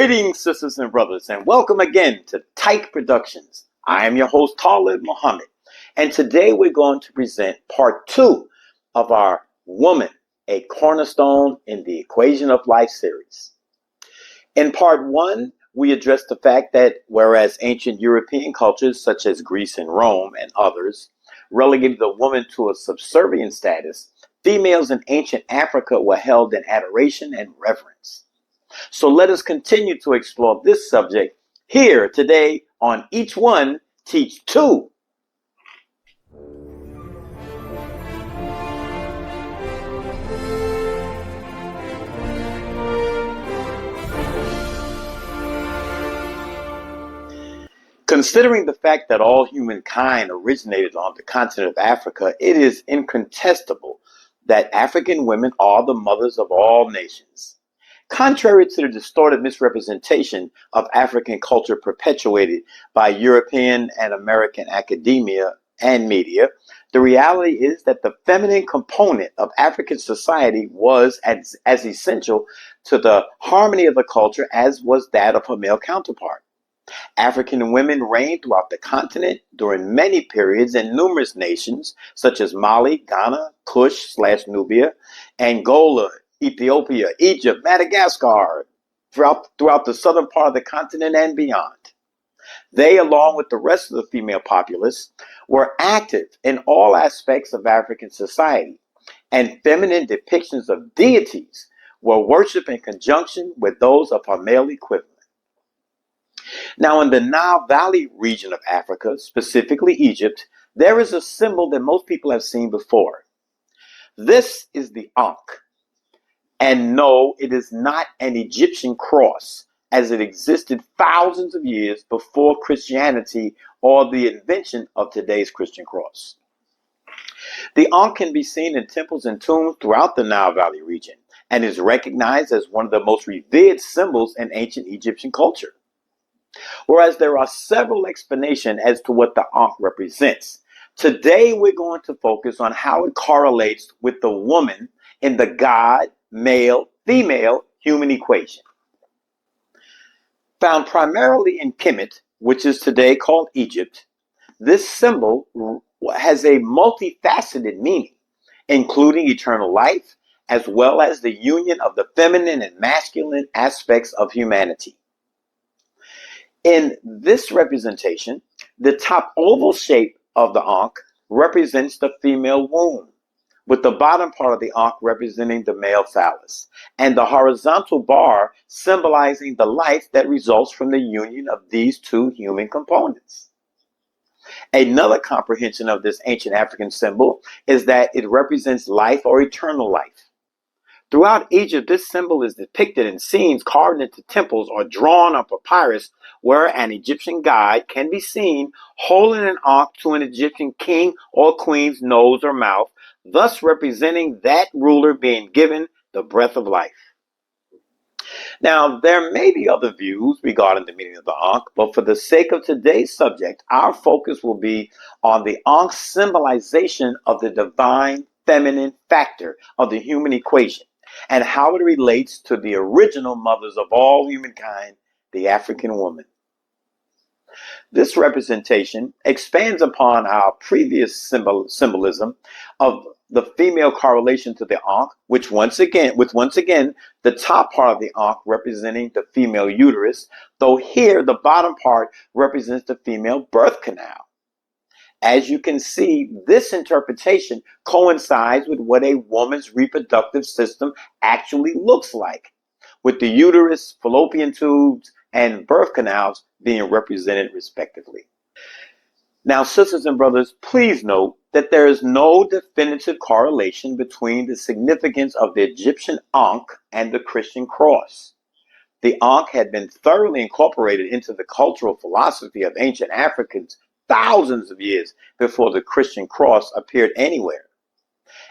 Greetings, sisters and brothers, and welcome again to Tyke Productions. I am your host, Talib Muhammad, and today we're going to present part 2 of our Woman, a Cornerstone in the Equation of Life series. In part 1, we addressed the fact that whereas ancient European cultures such as Greece and Rome and others relegated the woman to a subservient status, females in ancient Africa were held in adoration and reverence. So let us continue to explore this subject here today on Each One Teach Two. Considering the fact that all humankind originated on the continent of Africa, it is incontestable that African women are the mothers of all nations. Contrary to the distorted misrepresentation of African culture perpetuated by European and American academia and media, the reality is that the feminine component of African society was as essential to the harmony of the culture as was that of her male counterpart. African women reigned throughout the continent during many periods in numerous nations such as Mali, Ghana, Kush/Nubia, Angola, Ethiopia, Egypt, Madagascar, throughout the southern part of the continent and beyond. They, along with the rest of the female populace, were active in all aspects of African society, and feminine depictions of deities were worshipped in conjunction with those of her male equivalent. Now, in the Nile Valley region of Africa, specifically Egypt, there is a symbol that most people have seen before. This is the Ankh. And no, it is not an Egyptian cross, as it existed thousands of years before Christianity or the invention of today's Christian cross. The Ankh can be seen in temples and tombs throughout the Nile Valley region and is recognized as one of the most revered symbols in ancient Egyptian culture. Whereas there are several explanations as to what the Ankh represents, today we're going to focus on how it correlates with the woman in the God, male, female human equation. Found primarily in Kemet, which is today called Egypt, this symbol has a multifaceted meaning, including eternal life, as well as the union of the feminine and masculine aspects of humanity. In this representation, the top oval shape of the Ankh represents the female womb, with the bottom part of the Ankh representing the male phallus, and the horizontal bar symbolizing the life that results from the union of these two human components. Another comprehension of this ancient African symbol is that it represents life or eternal life. Throughout Egypt, this symbol is depicted in scenes carved into temples or drawn on papyrus, where an Egyptian god can be seen holding an ankh to an Egyptian king or queen's nose or mouth, thus representing that ruler being given the breath of life. Now, there may be other views regarding the meaning of the Ankh, but for the sake of today's subject, our focus will be on the Ankh's symbolization of the divine feminine factor of the human equation and how it relates to the original mothers of all humankind, the African woman. This representation expands upon our previous symbolism of the female correlation to the Ankh, with once again the top part of the Ankh representing the female uterus, though here the bottom part represents the female birth canal. As you can see, this interpretation coincides with what a woman's reproductive system actually looks like, with the uterus, fallopian tubes, and birth canals being represented respectively. Now, sisters and brothers, please note that there is no definitive correlation between the significance of the Egyptian Ankh and the Christian cross. The Ankh had been thoroughly incorporated into the cultural philosophy of ancient Africans thousands of years before the Christian cross appeared anywhere.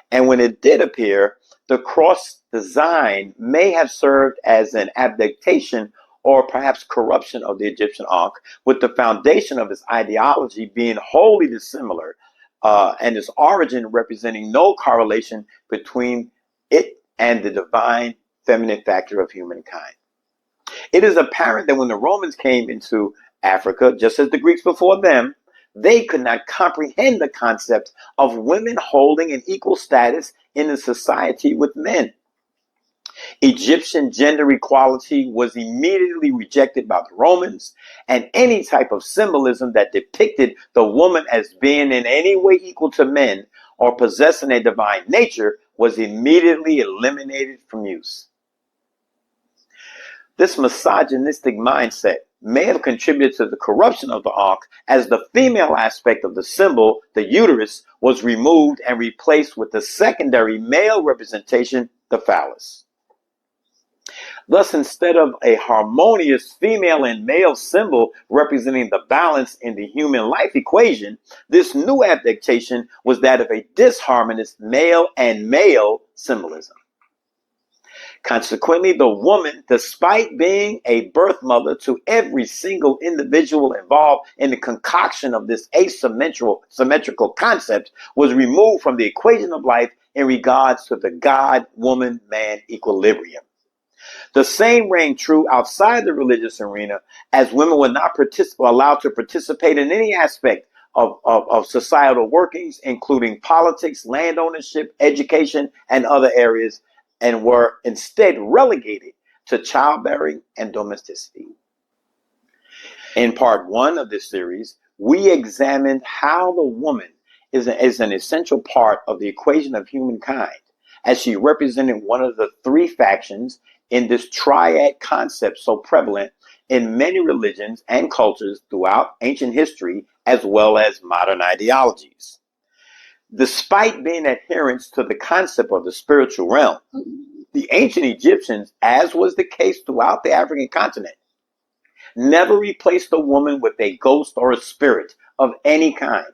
And when it did appear, the cross design may have served as an adaptation or perhaps corruption of the Egyptian Ankh, with the foundation of its ideology being wholly dissimilar and its origin representing no correlation between it and the divine feminine factor of humankind. It is apparent that when the Romans came into Africa, just as the Greeks before them, they could not comprehend the concept of women holding an equal status in a society with men. Egyptian gender equality was immediately rejected by the Romans, and any type of symbolism that depicted the woman as being in any way equal to men or possessing a divine nature was immediately eliminated from use. This misogynistic mindset may have contributed to the corruption of the Ankh, as the female aspect of the symbol, the uterus, was removed and replaced with the secondary male representation, the phallus. Thus, instead of a harmonious female and male symbol representing the balance in the human life equation, this new adaptation was that of a disharmonious male and male symbolism. Consequently, the woman, despite being a birth mother to every single individual involved in the concoction of this symmetrical concept, was removed from the equation of life in regards to the God-woman-man equilibrium. The same rang true outside the religious arena, as women were not allowed to participate in any aspect of societal workings, including politics, land ownership, education, and other areas, and were instead relegated to childbearing and domesticity. In part one of this series, we examined how the woman is an essential part of the equation of humankind, as she represented one of the three factions in this triad concept so prevalent in many religions and cultures throughout ancient history, as well as modern ideologies. Despite being adherents to the concept of the spiritual realm, the ancient Egyptians, as was the case throughout the African continent, never replaced a woman with a ghost or a spirit of any kind.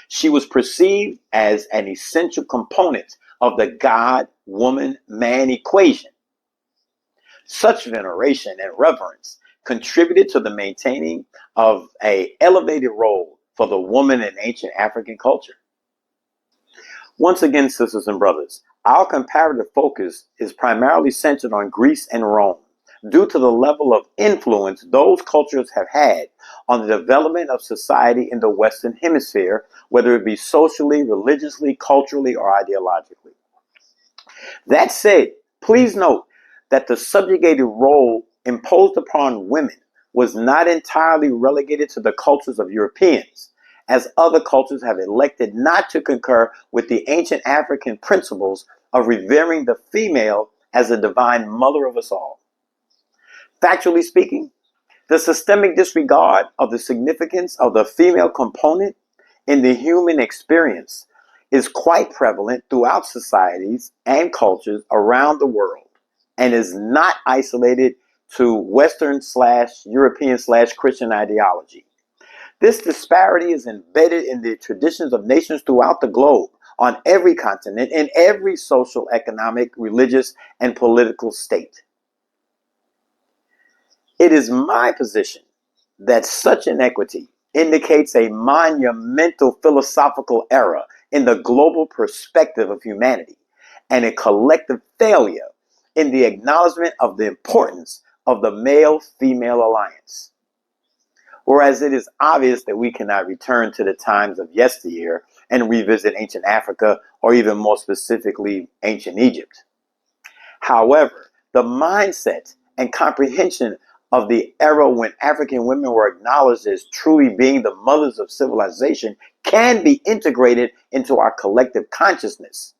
She was perceived as an essential component of the God-woman-man equation. Such veneration and reverence contributed to the maintaining of an elevated role for the woman in ancient African culture. Once again, sisters and brothers, our comparative focus is primarily centered on Greece and Rome, due to the level of influence those cultures have had on the development of society in the Western Hemisphere, whether it be socially, religiously, culturally, or ideologically. That said, please note that the subjugated role imposed upon women was not entirely relegated to the cultures of Europeans, as other cultures have elected not to concur with the ancient African principles of revering the female as the divine mother of us all. Factually speaking, the systemic disregard of the significance of the female component in the human experience is quite prevalent throughout societies and cultures around the world, and is not isolated to Western/European/Christian ideology. This disparity is embedded in the traditions of nations throughout the globe, on every continent, in every social, economic, religious, and political state. It is my position that such inequity indicates a monumental philosophical error in the global perspective of humanity, and a collective failure in the acknowledgement of the importance of the male-female alliance. Whereas it is obvious that we cannot return to the times of yesteryear and revisit ancient Africa, or even more specifically, ancient Egypt. However, the mindset and comprehension of the era when African women were acknowledged as truly being the mothers of civilization can be integrated into our collective consciousness.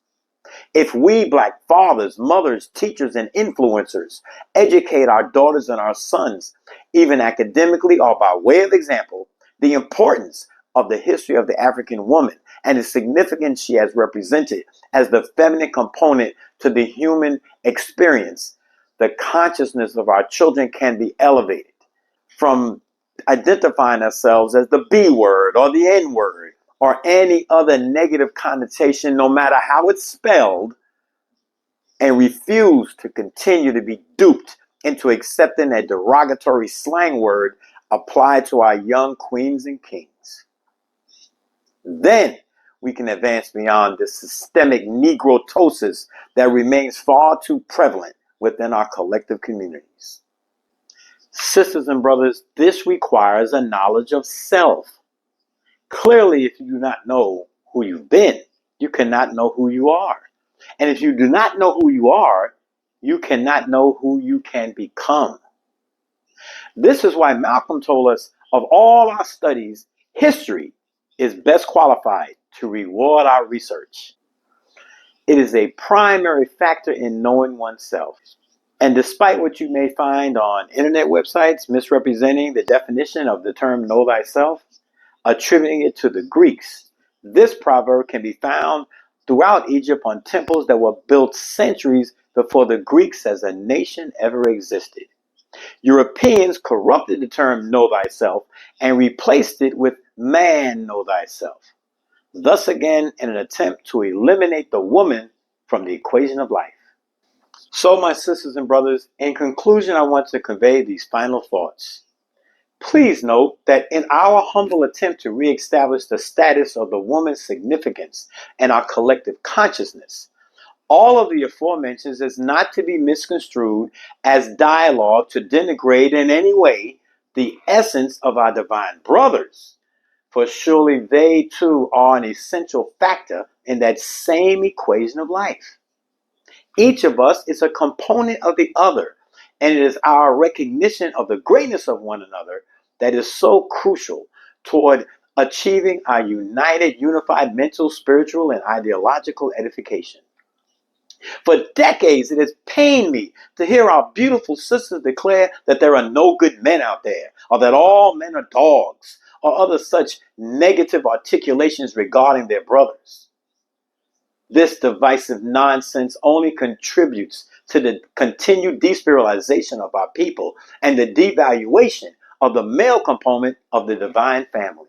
If we, Black fathers, mothers, teachers, and influencers educate our daughters and our sons, even academically or by way of example, the importance of the history of the African woman and the significance she has represented as the feminine component to the human experience, the consciousness of our children can be elevated from identifying ourselves as the B word or the N word or any other negative connotation, no matter how it's spelled, and refuse to continue to be duped into accepting a derogatory slang word applied to our young queens and kings. Then we can advance beyond this systemic negrotosis that remains far too prevalent within our collective communities. Sisters and brothers, this requires a knowledge of self. Clearly, if you do not know who you've been, you cannot know who you are. And if you do not know who you are, you cannot know who you can become. This is why Malcolm told us of all our studies, history is best qualified to reward our research. It is a primary factor in knowing oneself. And despite what you may find on internet websites misrepresenting the definition of the term know thyself, attributing it to the Greeks, this proverb can be found throughout Egypt on temples that were built centuries before the Greeks as a nation ever existed. Europeans corrupted the term know thyself and replaced it with man know thyself. Thus again, in an attempt to eliminate the woman from the equation of life. So, my sisters and brothers, in conclusion, I want to convey these final thoughts. Please note that in our humble attempt to reestablish the status of the woman's significance in our collective consciousness, all of the aforementioned is not to be misconstrued as dialogue to denigrate in any way the essence of our divine brothers, for surely they too are an essential factor in that same equation of life. Each of us is a component of the other, and it is our recognition of the greatness of one another that is so crucial toward achieving our unified mental, spiritual, and ideological edification. For decades, it has pained me to hear our beautiful sisters declare that there are no good men out there, or that all men are dogs, or other such negative articulations regarding their brothers. This divisive nonsense only contributes to the continued despiritualization of our people and the devaluation of the male component of the divine family.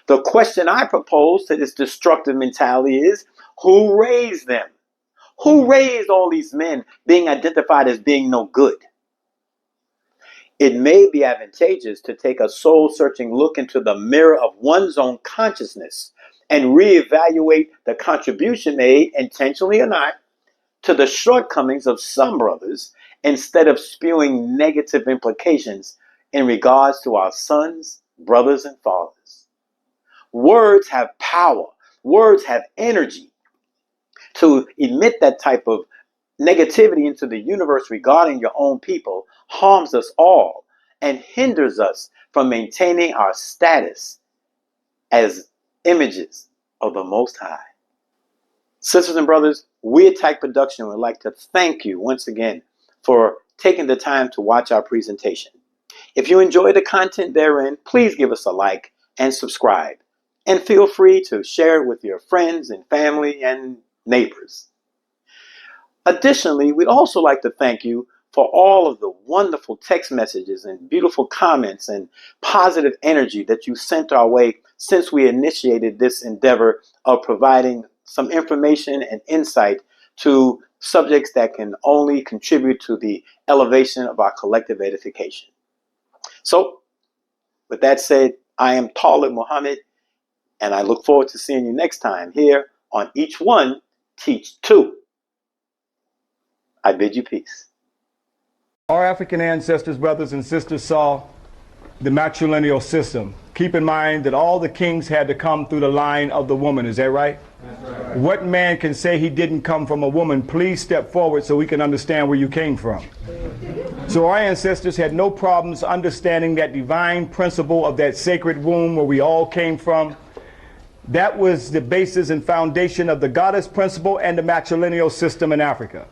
The question I propose to this destructive mentality is, who raised them? Who raised all these men being identified as being no good? It may be advantageous to take a soul-searching look into the mirror of one's own consciousness and reevaluate the contribution made, intentionally or not, to the shortcomings of some brothers instead of spewing negative implications in regards to our sons, brothers, and fathers. Words have power. Words have energy. To emit that type of negativity into the universe regarding your own people harms us all and hinders us from maintaining our status as images of the Most High. Sisters and brothers, we at Attack Production would like to thank you once again for taking the time to watch our presentation. If you enjoy the content therein, please give us a like and subscribe. And feel free to share it with your friends and family and neighbors. Additionally, we'd also like to thank you for all of the wonderful text messages and beautiful comments and positive energy that you sent our way since we initiated this endeavor of providing some information and insight to subjects that can only contribute to the elevation of our collective edification. So, with that said, I am Talib Muhammad, and I look forward to seeing you next time here on Each One Teach Two. I bid you peace. Our African ancestors, brothers and sisters, saw the matrilineal system. Keep in mind that all the kings had to come through the line of the woman. Is that right? That's right. What man can say he didn't come from a woman? Please step forward so we can understand where you came from. So our ancestors had no problems understanding that divine principle of that sacred womb where we all came from. That was the basis and foundation of the goddess principle and the matrilineal system in Africa.